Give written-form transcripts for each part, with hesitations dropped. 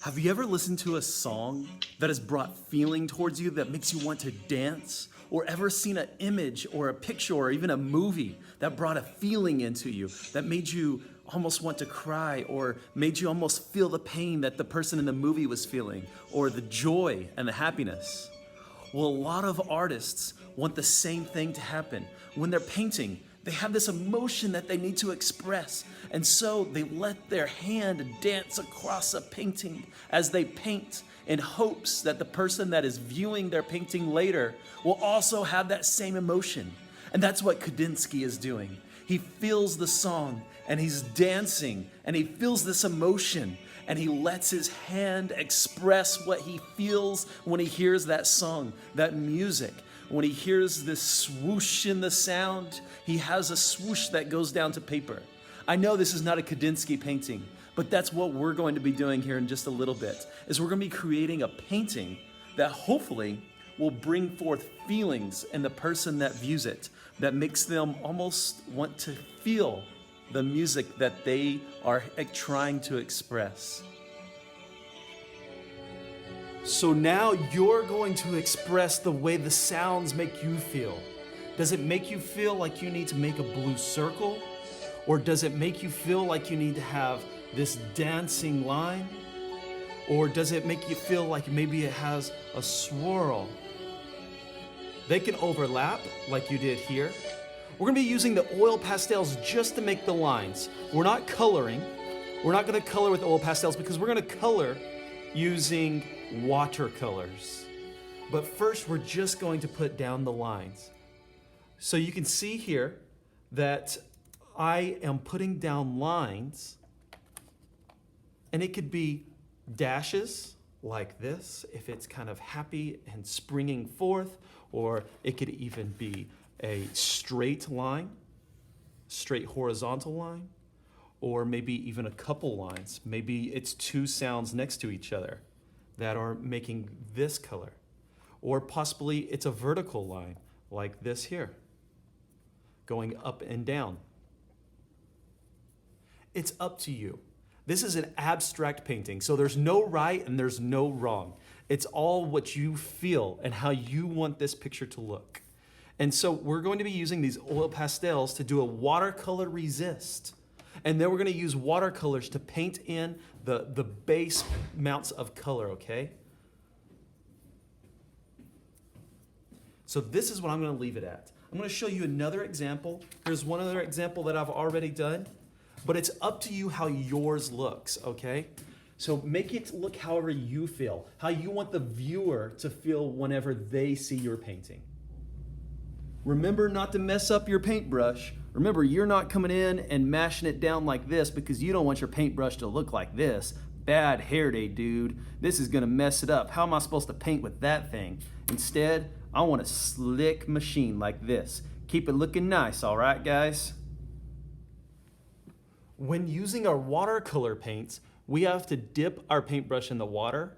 Have you ever listened to a song that has brought feeling towards you that makes you want to dance? Or ever seen an image or a picture or even a movie that brought a feeling into you that made you almost want to cry or made you almost feel the pain that the person in the movie was feeling or the joy and the happiness? Well, a lot of artists want the same thing to happen. When they're painting, they have this emotion that they need to express. And so they let their hand dance across a painting as they paint in hopes that the person that is viewing their painting later will also have that same emotion. And that's what Kandinsky is doing. He feels the song and he's dancing and he feels this emotion and he lets his hand express what he feels when he hears that song, that music. When he hears this swoosh in the sound, he has a swoosh that goes down to paper. I know this is not a Kandinsky painting, but that's what we're going to be doing here in just a little bit, is we're going to be creating a painting that hopefully will bring forth feelings in the person that views it, that makes them almost want to feel the music that they are trying to express. So now you're going to express the way the sounds make you feel. Does it make you feel like you need to make a blue circle? Or does it make you feel like you need to have this dancing line? Or does it make you feel like maybe it has a swirl? They can overlap like you did here. We're gonna be using the oil pastels just to make the lines. We're not coloring. We're not gonna color with oil pastels because we're gonna color using watercolors. But first, we're just going to put down the lines. So you can see here that I am putting down lines, and it could be dashes like this if it's kind of happy and springing forth, or it could even be a straight line, straight horizontal line, or maybe even a couple lines. Maybe it's two sounds next to each other that are making this color. Or possibly it's a vertical line like this here, going up and down. It's up to you. This is an abstract painting, so there's no right and there's no wrong. It's all what you feel and how you want this picture to look. And so we're going to be using these oil pastels to do a watercolor resist. And then we're going to use watercolors to paint in the base amounts of color, okay? So this is what I'm going to leave it at. I'm going to show you another example. Here's one other example that I've already done. But it's up to you how yours looks, okay? So make it look however you feel, how you want the viewer to feel whenever they see your painting. Remember not to mess up your paintbrush. Remember, you're not coming in and mashing it down like this because you don't want your paintbrush to look like this. Bad hair day, dude. This is gonna mess it up. How am I supposed to paint with that thing? Instead, I want a slick machine like this. Keep it looking nice, all right, guys? When using our watercolor paints, we have to dip our paintbrush in the water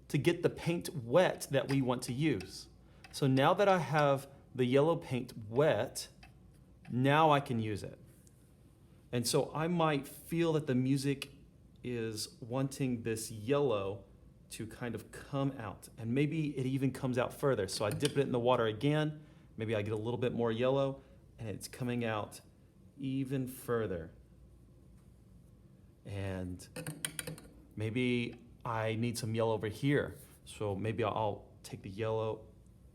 to get the paint wet that we want to use. So now that I have the yellow paint wet, now I can use it. And so I might feel that the music is wanting this yellow to kind of come out. And maybe it even comes out further. So I dip it in the water again. Maybe I get a little bit more yellow and it's coming out even further. And maybe I need some yellow over here. So maybe I'll take the yellow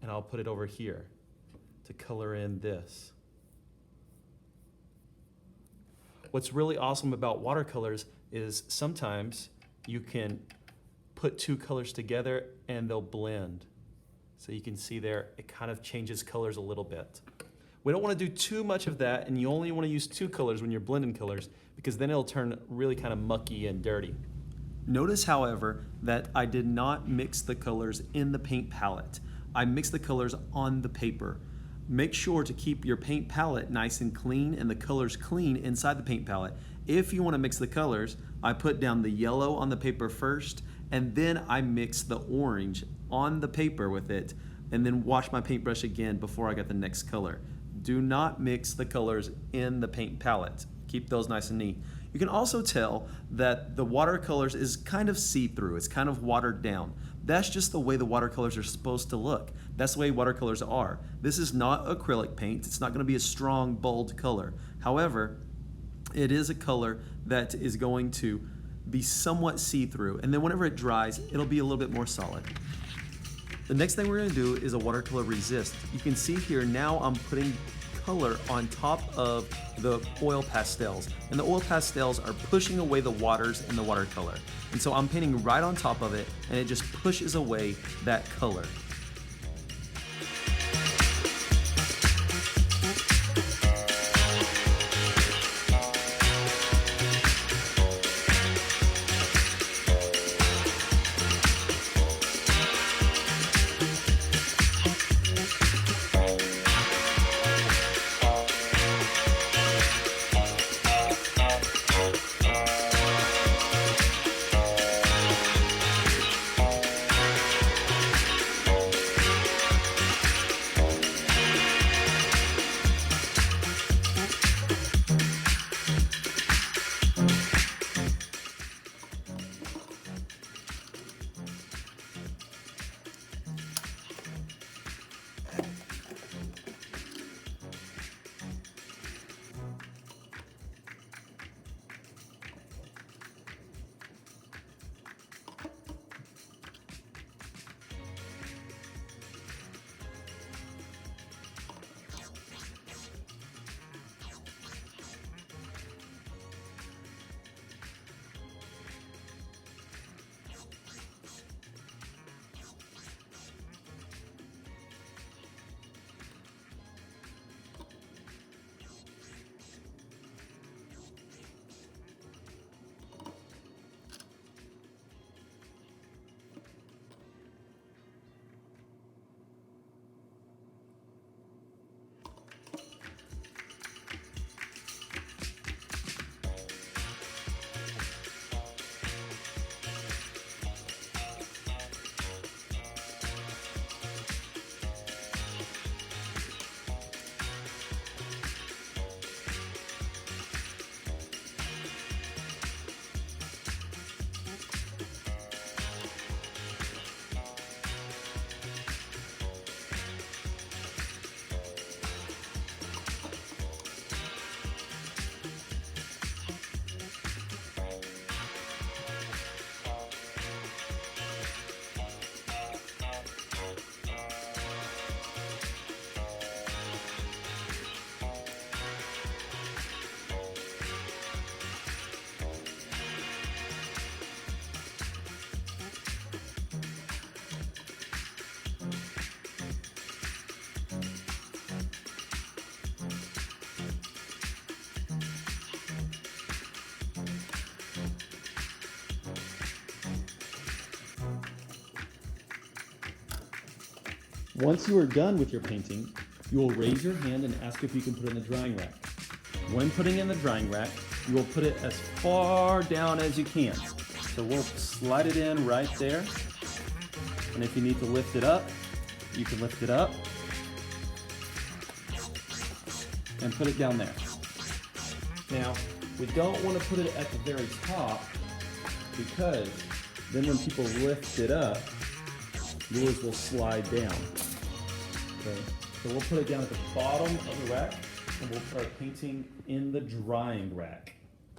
and I'll put it over here to color in this. What's really awesome about watercolors is sometimes you can put two colors together and they'll blend. So you can see there, it kind of changes colors a little bit. We don't want to do too much of that, and you only want to use two colors when you're blending colors because then it'll turn really kind of mucky and dirty. Notice, however, that I did not mix the colors in the paint palette. I mixed the colors on the paper. Make sure to keep your paint palette nice and clean and the colors clean inside the paint palette. If you want to mix the colors, I put down the yellow on the paper first, and then I mix the orange on the paper with it, and then wash my paintbrush again before I got the next color. Do not mix the colors in the paint palette. Keep those nice and neat. You can also tell that the watercolors is kind of see-through. It's kind of watered down. That's just the way the watercolors are supposed to look. That's the way watercolors are. This is not acrylic paint. It's not going to be a strong, bold color. However, it is a color that is going to be somewhat see-through, and then whenever it dries, it'll be a little bit more solid. The next thing we're going to do is a watercolor resist. You can see here now I'm putting color on top of the oil pastels, and the oil pastels are pushing away the waters in the watercolor. And so I'm painting right on top of it, and it just pushes away that color. Once you are done with your painting, you will raise your hand and ask if you can put it in the drying rack. When putting it in the drying rack, you will put it as far down as you can. So we'll slide it in right there. And if you need to lift it up, you can lift it up and put it down there. Now, we don't want to put it at the very top because then when people lift it up, yours will slide down. Okay, so we'll put it down at the bottom of the rack and we'll start painting in the drying rack.